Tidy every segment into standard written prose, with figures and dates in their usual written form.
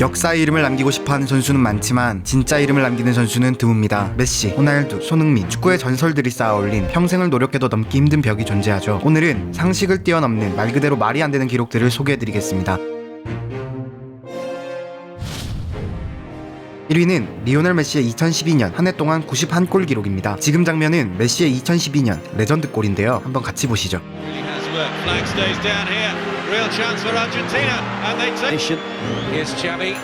역사의 이름을 남기고 싶어하는 선수는 많지만 진짜 이름을 남기는 선수는 드뭅니다. 메시, 호날두, 손흥민, 축구의 전설들이 쌓아올린 평생을 노력해도 넘기 힘든 벽이 존재하죠. 오늘은 상식을 뛰어넘는 말 그대로 말이 안 되는 기록들을 소개해드리겠습니다. 1위는 리오넬 메시의 2012년 한 해 동안 91골 기록입니다. 지금 장면은 메시의 2012년 레전드 골인데요. 한번 같이 보시죠. Real chance for Argentina, and they take. Here's Xavi.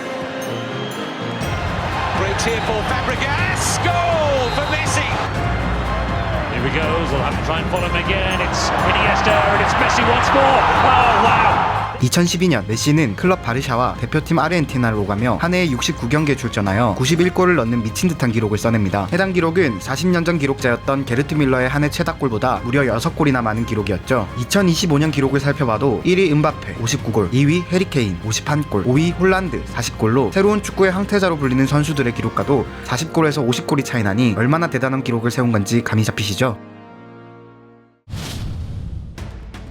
Breaks here for Fabregas. Goal for Messi. Here he goes. They'll have to try and follow him again. It's Iniesta, and it's Messi once more. Oh wow! 2012년 메시는 클럽 바르샤와 대표팀 아르헨티나를 오가며 한 해에 69경기에 출전하여 91골을 넣는 미친 듯한 기록을 써냅니다. 해당 기록은 40년 전 기록자였던 게르트 밀러의 한 해 최다골보다 무려 6골이나 많은 기록이었죠. 2025년 기록을 살펴봐도 1위 음바페 59골, 2위 해리케인 51골, 5위 홀란드 40골로 새로운 축구의 황태자로 불리는 선수들의 기록과도 40골에서 50골이 차이 나니 얼마나 대단한 기록을 세운 건지 감이 잡히시죠?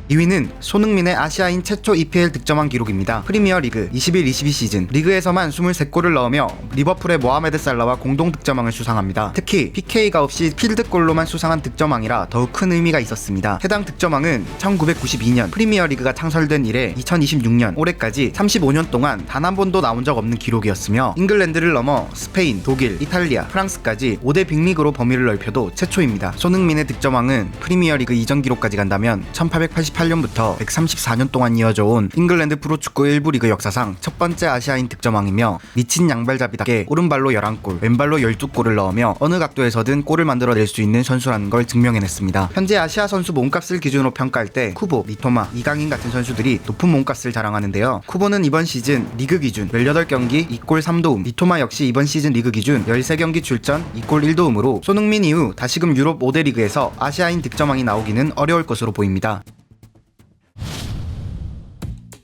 2위는 손흥민의 아시아인 최초 EPL 득점왕 기록입니다. 프리미어리그 21-22 시즌 리그에서만 23골을 넣으며 리버풀의 모하메드 살라와 공동 득점왕을 수상합니다. 특히 PK가 없이 필드골로만 수상한 득점왕이라 더욱 큰 의미가 있었습니다. 해당 득점왕은 1992년 프리미어리그가 창설된 이래 2026년 올해까지 35년 동안 단 한 번도 나온 적 없는 기록이었으며 잉글랜드를 넘어 스페인, 독일, 이탈리아, 프랑스까지 5대 빅리그로 범위를 넓혀도 최초입니다. 손흥민의 득점왕은 프리미어리그 이전 기록까지 간다면 1888년부터 134년 동안 이어져 온 잉글랜드 프로축구 1부 리그 역사상 첫 번째 아시아인 득점왕이며 미친 양발잡이답게 오른발로 11골, 왼발로 12골을 넣으며 어느 각도에서든 골을 만들어낼 수 있는 선수라는 걸 증명해냈습니다. 현재 아시아 선수 몸값을 기준으로 평가할 때 쿠보, 미토마, 이강인 같은 선수들이 높은 몸값을 자랑하는데요. 쿠보는 이번 시즌 리그 기준 18경기 2골 3도움, 미토마 역시 이번 시즌 리그 기준 13경기 출전 2골 1도움으로 손흥민 이후 다시금 유럽 5대 리그에서 아시아인 득점왕이 나오기는 어려울 것으로 보입니다.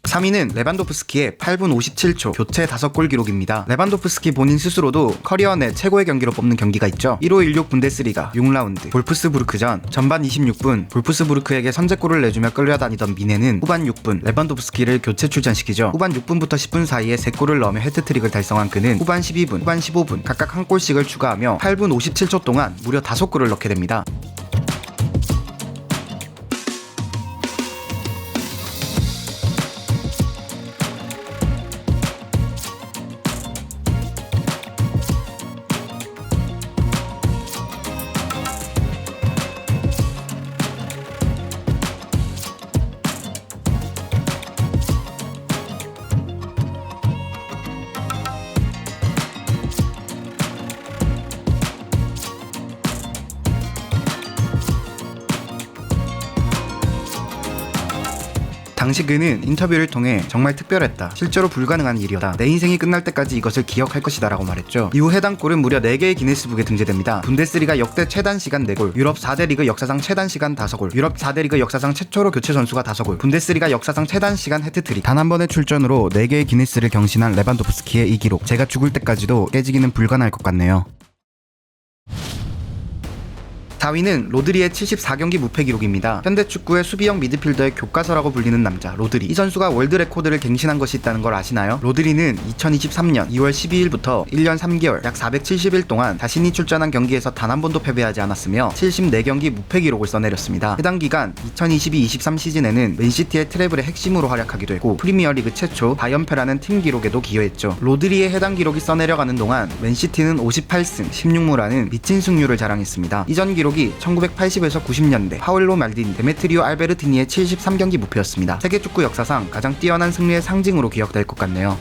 3위는 레반도프스키의 8분 57초 교체 5골 기록입니다. 레반도프스키 본인 스스로도 커리어 내 최고의 경기로 뽑는 경기가 있죠. 1516 분데스리가 6라운드 볼프스부르크전 전반 26분 볼프스부르크에게 선제골을 내주며 끌려다니던 미네는 후반 6분 레반도프스키를 교체 출전시키죠. 후반 6분부터 10분 사이에 3골을 넣으며 해트트릭을 달성한 그는 후반 12분, 후반 15분 각각 한 골씩을 추가하며 8분 57초 동안 무려 5골을 넣게 됩니다. 당시 그는 인터뷰를 통해 정말 특별했다. 실제로 불가능한 일이었다. 내 인생이 끝날 때까지 이것을 기억할 것이다 라고 말했죠. 이후 해당 골은 무려 4개의 기네스북에 등재됩니다. 분데스리가 역대 최단 시간 4골, 유럽 4대 리그 역사상 최단 시간 5골, 유럽 4대 리그 역사상 최초로 교체 선수가 5골, 분데스리가 역사상 최단 시간 해트트릭, 단 한 번의 출전으로 4개의 기네스를 경신한 레반도프스키의 이 기록, 제가 죽을 때까지도 깨지기는 불가능할 것 같네요. 4위는 로드리의 74경기 무패 기록입니다. 현대축구의 수비형 미드필더의 교과서라고 불리는 남자 로드리. 이 선수가 월드 레코드를 갱신한 것이 있다는 걸 아시나요? 로드리는 2023년 2월 12일부터 1년 3개월 약 470일 동안 자신이 출전한 경기에서 단 한 번도 패배하지 않았으며 74경기 무패 기록을 써내렸습니다. 해당 기간 2022-23 시즌에는 맨시티의 트래블의 핵심으로 활약하기도 했고 프리미어리그 최초 다연패라는 팀 기록에도 기여했죠. 로드리의 해당 기록이 써내려가는 동안 맨시티는 58승 16무라는 미친 승률을 자랑했습니다. 이전 기록이 1980에서 90년대 파울로 말디니, 데메트리오 알베르티니의 73경기 무패였습니다. 세계 축구 역사상 가장 뛰어난 승리의 상징으로 기억될 것 같네요.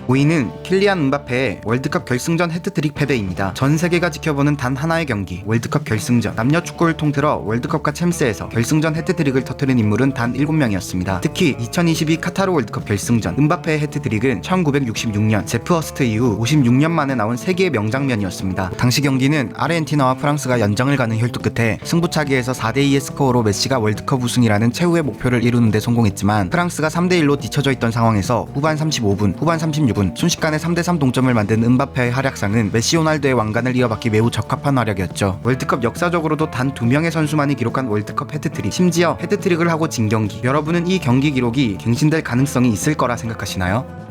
5위는 킬리안 음바페의 월드컵 결승전 해트트릭 패배입니다. 전 세계가 지켜보는 단 하나의 경기, 월드컵 결승전. 남녀 축구를 통틀어 월드컵과 챔스에서 결승전 해트트릭을 터뜨린 인물은 단 7명이었습니다. 특히 2022 카타르 월드컵 결승전 음바페의 해트트릭은 1966년 제프 허스트 이후 56년 만에 나온 세계의 명장면이었습니다. 당시 경기는 아르헨티나와 프랑스가 연장을 가는 혈투 끝에 승부차기에서 4대2의 스코어로 메시가 월드컵 우승이라는 최후의 목표를 이루는 데 성공했지만 프랑스가 3대1로 뒤처져 있던 상황에서 후반 35분, 후반 36분 30분 순식간에 3대3 동점을 만든 은바페의 활약상은 메시 호날두의 왕관을 이어받기 매우 적합한 활약이었죠. 월드컵 역사적으로도 단 2명의 선수만이 기록한 월드컵 헤트트릭, 심지어 헤트트릭을 하고 진 경기. 여러분은 이 경기 기록이 갱신될 가능성이 있을 거라 생각하시나요?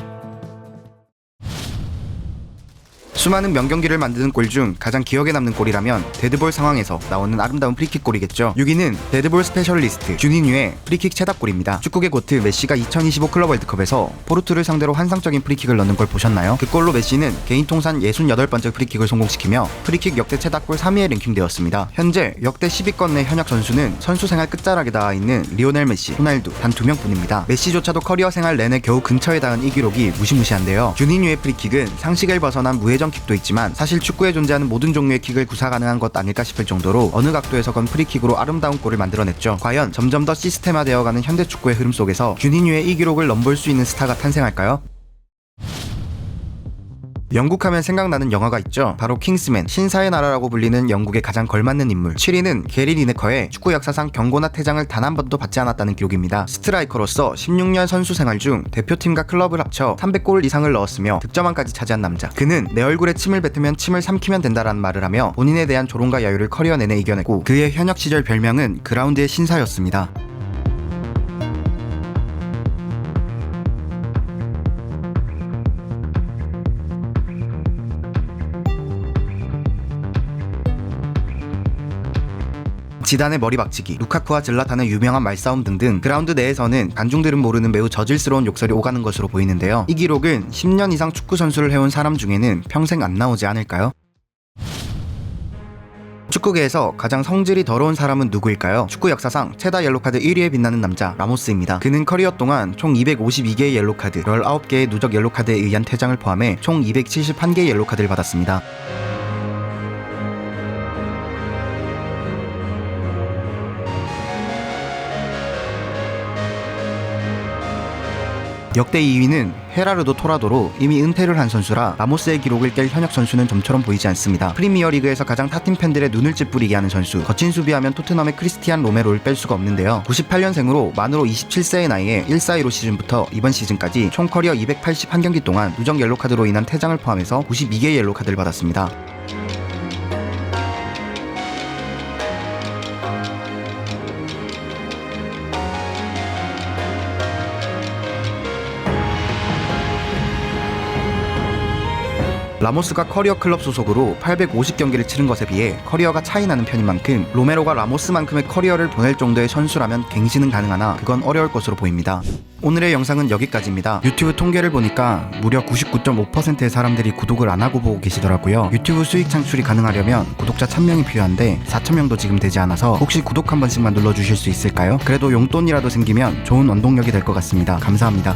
수많은 명경기를 만드는 골 중 가장 기억에 남는 골이라면 데드볼 상황에서 나오는 아름다운 프리킥 골이겠죠. 6위는 데드볼 스페셜리스트 주니뉴의 프리킥 체답골입니다. 축구계 고트 메시가 2025 클럽 월드컵에서 포르투를 상대로 환상적인 프리킥을 넣는 걸 보셨나요? 그 골로 메시는 개인 통산 68번째 프리킥을 성공시키며 프리킥 역대 체답골 3위에 랭킹되었습니다. 현재 역대 10위권 내 현역 선수는 선수 생활 끝자락에 닿아 있는 리오넬 메시, 호날두 단 2명뿐입니다. 메시조차도 커리어 생활 내내 겨우 근처에 닿은 이 기록이 무시무시한데요. 주니뉴의 프리킥은 상식을 벗어난 무회전 킥도 있지만 사실 축구에 존재하는 모든 종류의 킥을 구사 가능한 것 아닐까 싶을 정도로 어느 각도에서건 프리킥으로 아름다운 골을 만들어냈죠. 과연 점점 더 시스템화되어가는 현대 축구의 흐름 속에서 주니뉴의 이 기록을 넘볼 수 있는 스타가 탄생할까요? 영국 하면 생각나는 영화가 있죠. 바로 킹스맨, 신사의 나라라고 불리는 영국의 가장 걸맞는 인물. 7위는 게리 리네커의 축구 역사상 경고나 퇴장을 단 한 번도 받지 않았다는 기록입니다. 스트라이커로서 16년 선수 생활 중 대표팀과 클럽을 합쳐 300골 이상을 넣었으며 득점왕까지 차지한 남자. 그는 내 얼굴에 침을 뱉으면 침을 삼키면 된다라는 말을 하며 본인에 대한 조롱과 야유를 커리어 내내 이겨내고 그의 현역 시절 별명은 그라운드의 신사였습니다. 지단의 머리 박치기, 루카쿠와 질라탄의 유명한 말싸움 등등 그라운드 내에서는 관중들은 모르는 매우 저질스러운 욕설이 오가는 것으로 보이는데요. 이 기록은 10년 이상 축구 선수를 해온 사람 중에는 평생 안 나오지 않을까요? 축구계에서 가장 성질이 더러운 사람은 누구일까요? 축구 역사상 최다 옐로카드 1위에 빛나는 남자 라모스입니다. 그는 커리어 동안 총 252개의 옐로카드, 19개의 누적 옐로카드에 의한 퇴장을 포함해 총 271개의 옐로카드를 받았습니다. 역대 2위는 헤라르도 토라도로 이미 은퇴를 한 선수라 라모스의 기록을 깰 현역 선수는 좀처럼 보이지 않습니다. 프리미어리그에서 가장 타팀 팬들의 눈을 찌푸리게 하는 선수, 거친 수비하면 토트넘의 크리스티안 로메로를 뺄 수가 없는데요. 98년생으로 만으로 27세의 나이에 1-4-15 시즌부터 이번 시즌까지 총 커리어 281경기 동안 누적 옐로카드로 인한 퇴장을 포함해서 92개의 옐로카드를 받았습니다. 라모스가 커리어 클럽 소속으로 850경기를 치른 것에 비해 커리어가 차이나는 편인 만큼 로메로가 라모스만큼의 커리어를 보낼 정도의 선수라면 갱신은 가능하나 그건 어려울 것으로 보입니다. 오늘의 영상은 여기까지입니다. 유튜브 통계를 보니까 무려 99.5%의 사람들이 구독을 안 하고 보고 계시더라고요. 유튜브 수익 창출이 가능하려면 구독자 1000명이 필요한데 4000명도 지금 되지 않아서 혹시 구독 한 번씩만 눌러주실 수 있을까요? 그래도 용돈이라도 생기면 좋은 원동력이 될 것 같습니다. 감사합니다.